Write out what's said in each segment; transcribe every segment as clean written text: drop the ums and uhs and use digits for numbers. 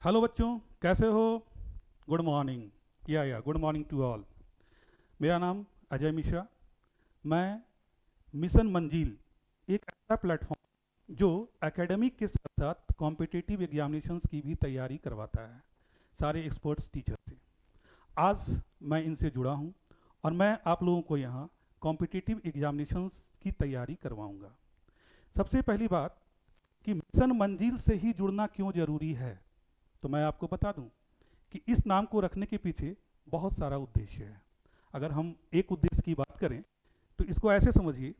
Hello बच्चों, कैसे हो? Good morning. या गुड मॉर्निंग टू ऑल। मेरा नाम अजय मिश्रा। मैं मिशन मंजिल, एक ऐसा प्लेटफॉर्म जो एकेडमिक के साथ साथ कॉम्पिटिटिव एग्जामिनेशंस की भी तैयारी करवाता है सारे एक्सपर्ट्स टीचर से। आज मैं इनसे जुड़ा हूं और मैं आप लोगों को यहाँ कॉम्पिटिटिव एग्जामिनेशंस की तैयारी करवाऊंगा। सबसे पहली बात कि मिशन मंजिल से ही जुड़ना क्यों ज़रूरी है, तो मैं आपको बता दूं कि इस नाम को रखने के पीछे बहुत सारा उद्देश्य है। अगर हम एक उद्देश्य की बात करें तो इसको ऐसे समझिए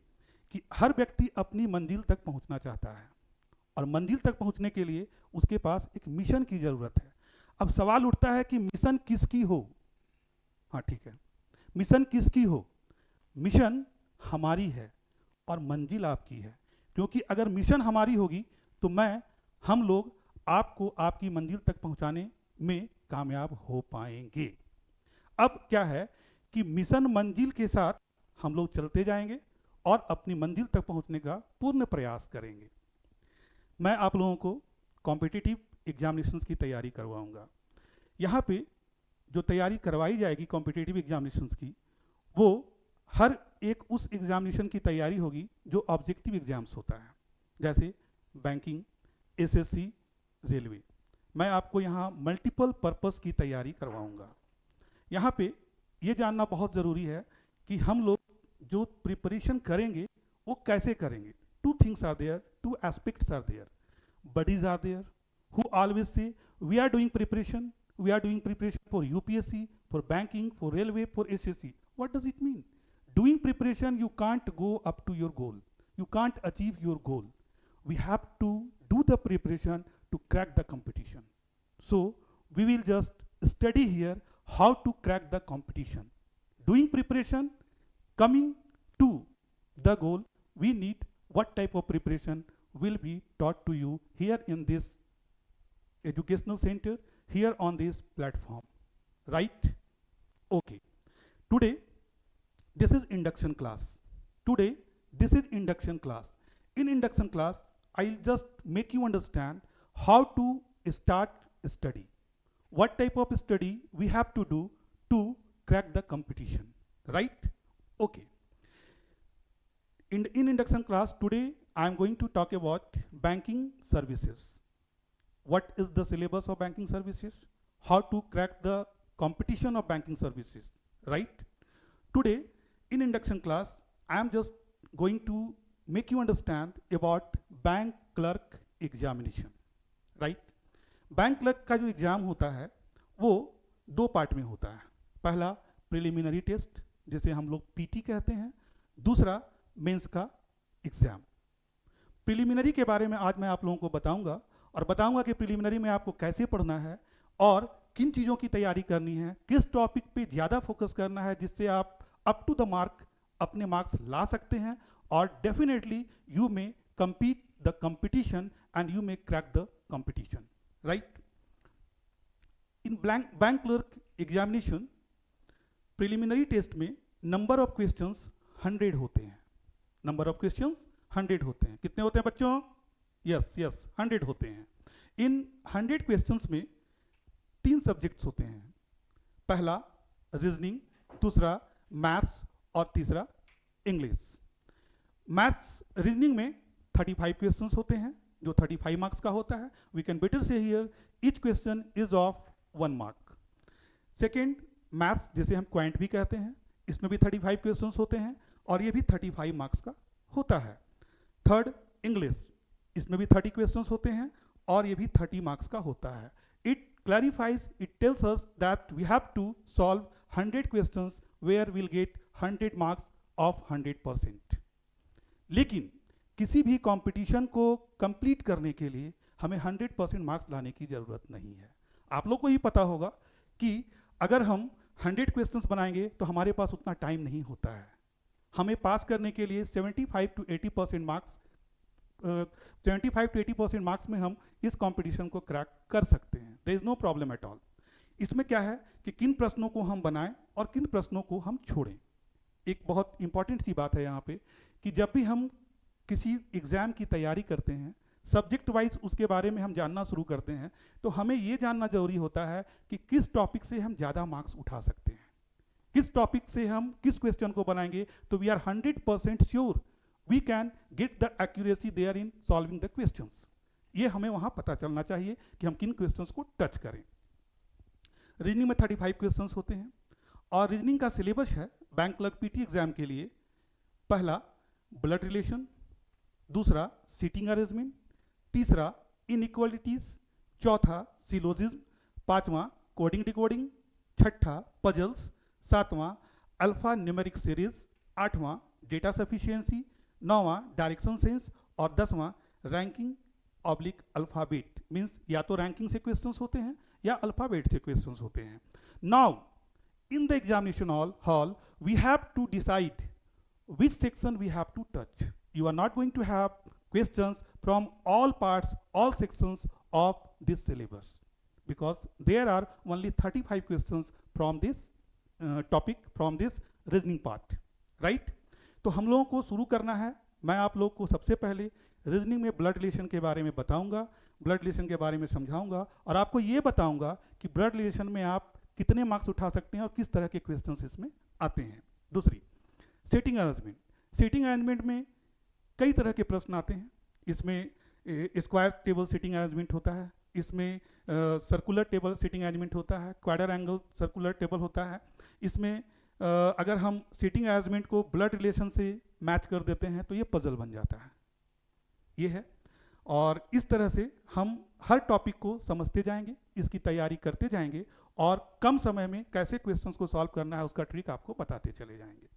कि हर व्यक्ति अपनी मंजिल तक पहुंचना चाहता है और मंजिल तक पहुंचने के लिए उसके पास एक मिशन की ज़रूरत है। अब सवाल उठता है कि मिशन किसकी हो। हाँ ठीक है, मिशन किसकी हो? मिशन हमारी है और मंजिल आपकी है। क्योंकि अगर मिशन हमारी होगी तो हम लोग आपको आपकी मंजिल तक पहुंचाने में कामयाब हो पाएंगे। अब क्या है कि मिशन मंजिल के साथ हम लोग चलते जाएंगे और अपनी मंजिल तक पहुंचने का पूर्ण प्रयास करेंगे। मैं आप लोगों को कॉम्पिटिटिव एग्जामिनेशंस की तैयारी करवाऊंगा। यहाँ पे जो तैयारी करवाई जाएगी कॉम्पिटिटिव एग्जामिनेशंस की, वो हर एक उस एग्जामिनेशन की तैयारी होगी जो ऑब्जेक्टिव एग्जाम्स होता है, जैसे बैंकिंग, एसएससी, रेलवे। मैं आपको यहाँ मल्टीपल पर्पस की तैयारी करवाऊंगा। यहाँ पे ये जानना बहुत ज़रूरी है कि हम लोग जो प्रिपरेशन करेंगे वो कैसे करेंगे। Two things are there, two aspects are there. Buddies are there who always say we are doing preparation, we are doing preparation for UPSC, for banking, for railway, for SSC. What does it mean? Doing preparation, you can't go up to your goal, you can't achieve your goal. We have to do the preparation to crack the competition. So we will just study here how to crack the competition. Doing preparation, coming to the goal, we need what type of preparation will be taught to you here in this educational center, here on this platform, right? Okay, today this is induction class. Today this is induction class. In induction class, I'll just make you understand how to start study, what type of study we have to do to crack the competition, right? Okay, in induction class today I am going to talk about banking services. What is the syllabus of banking services, how to crack the competition of banking services, right? Today in induction class I am just going to make you understand about bank clerk examination, right? Bank clerk का जो exam होता है वो दो part में होता है। पहला प्रिलिमिनरी टेस्ट, जिसे हम लोग पीटी कहते हैं। दूसरा मेंस का एग्ज़ाम। प्रिलिमिनरी के बारे में आज मैं आप लोगों को बताऊंगा और बताऊंगा कि प्रिलिमिनरी में आपको कैसे पढ़ना है और किन चीज़ों की तैयारी करनी है, किस टॉपिक पे ज़्यादा फोकस करना है, जिससे आप अप टू द मार्क अपने मार्क्स ला सकते हैं और definitely you may compete the competition and you may crack the competition, right? In bank clerk examination preliminary test में number of questions 100 होते हैं। number of questions 100 होते हैं। कितने होते हैं बच्चों? यस 100 होते हैं। इन 100 क्वेश्चंस में 3 सब्जेक्ट्स होते हैं। पहला रीजनिंग, दूसरा मैथ्स और तीसरा इंग्लिश। मैथ्स रीजनिंग में 35 क्वेश्चंस होते हैं जो 35 मार्क्स का होता है। वी कैन बेटर से hear each question is of 1 mark. Second maths, जिसे हम क्वांट भी कहते हैं, इसमें भी 35 क्वेश्चंस होते हैं और ये भी 35 मार्क्स का होता है। थर्ड इंग्लिश, इसमें भी 30 क्वेश्चंस होते हैं और ये भी 30 मार्क्स का होता है। It clarifies, it tells us that we have to solve 100 questions where we'll get 100 marks of 100%। लेकिन किसी भी कंपटीशन को कंप्लीट करने के लिए हमें 100% मार्क्स लाने की ज़रूरत नहीं है। आप लोग को ही पता होगा कि अगर हम 100 क्वेश्चंस बनाएंगे तो हमारे पास उतना टाइम नहीं होता है। हमें पास करने के लिए 75 to 80% मार्क्स 75 to 80% मार्क्स में हम इस कंपटीशन को क्रैक कर सकते हैं। There is no problem at all. इसमें क्या है कि किन प्रश्नों को हम बनाएं और किन प्रश्नों को हम छोड़ें। एक बहुत इंपॉर्टेंट सी बात है यहाँ पे कि जब भी हम किसी एग्ज़ाम की तैयारी करते हैं, सब्जेक्ट वाइज उसके बारे में हम जानना शुरू करते हैं, तो हमें ये जानना जरूरी होता है कि किस टॉपिक से हम ज़्यादा मार्क्स उठा सकते हैं, किस टॉपिक से हम किस क्वेश्चन को बनाएंगे तो we are 100% sure we can get the accuracy there in solving the questions. ये हमें वहाँ पता चलना चाहिए कि हम किन क्वेश्चंस को टच करें। रीजनिंग में 35 क्वेश्चंस होते हैं और रीजनिंग का सिलेबस है बैंक क्लर्क पीटी एग्जाम के लिए, पहला ब्लड रिलेशन, दूसरा सीटिंग अरेंजमेंट, तीसरा इनइक्वालिटीज, चौथा सिलोजिज्म, पांचवा कोडिंग डिकोडिंग, छठा पजल्स, सातवां अल्फा न्यूमेरिक सीरीज, आठवां डेटा सफिशिएंसी, नौवां डायरेक्शन सेंस और 10वां रैंकिंग ऑब्लिक अल्फाबेट। मीन्स या तो रैंकिंग से क्वेश्चंस होते हैं या अल्फाबेट से क्वेश्चंस होते हैं। Now in the examination hall we have to decide which section we have to touch. You are not going to have questions from all parts, all sections of this syllabus, because there are only 35 questions from this topic, from this reasoning part, right? तो हम लोगों को शुरू करना है। मैं आप लोग को सबसे पहले रीजनिंग में ब्लड रिलेशन के बारे में बताऊंगा, ब्लड रिलेशन के बारे में समझाऊंगा और आपको ये बताऊंगा कि ब्लड रिलेशन में आप कितने मार्क्स उठा सकते हैं और किस तरह के क्वेश्चंस इसमें आते हैं। दूसरी सेटिंग अरेंजमेंट। सेटिंग अरेंजमेंट में कई तरह के प्रश्न आते हैं। इसमें स्क्वायर टेबल सेटिंग अरेंजमेंट होता है, इसमें सर्कुलर टेबल सेटिंग अरेंजमेंट होता है, क्वाड्र एंगल सर्कुलर टेबल होता है। इसमें अगर हम सेटिंग अरेंजमेंट को ब्लड रिलेशन से मैच कर देते हैं तो ये पजल बन जाता है, ये है। और इस तरह से हम हर टॉपिक को समझते जाएंगे, इसकी तैयारी करते जाएंगे और कम समय में कैसे क्वेश्चंस को सॉल्व करना है उसका ट्रिक आपको बताते चले जाएंगे।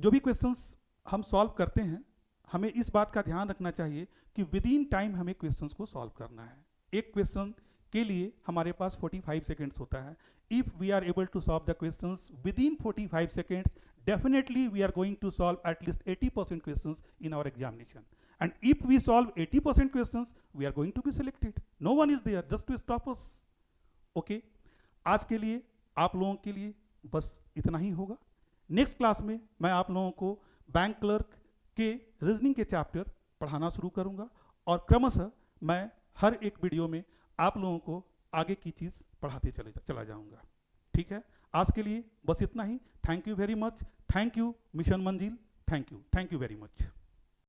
जो भी क्वेश्चंस हम सॉल्व करते हैं हमें इस बात का ध्यान रखना चाहिए कि विद इन टाइम हमें क्वेश्चंस को सॉल्व करना है। एक क्वेश्चन के लिए हमारे पास 45 सेकेंड्स होता है। If we are able to solve the questions within 45 seconds, definitely we are going to solve at least 80% questions in our examination. And if we solve 80% questions, we are going to be selected. No one is there just to stop us. Okay, आज के लिए आप लोगों के लिए बस इतना ही होगा। नेक्स्ट क्लास में मैं आप लोगों को बैंक क्लर्क के रीजनिंग के चैप्टर पढ़ाना शुरू करूंगा और क्रमशः मैं हर एक वीडियो में आप लोगों को आगे की चीज़ पढ़ाते चला जाऊंगा। ठीक है, आज के लिए बस इतना ही। Thank you very much. Thank you mission Manzil. Thank you very much.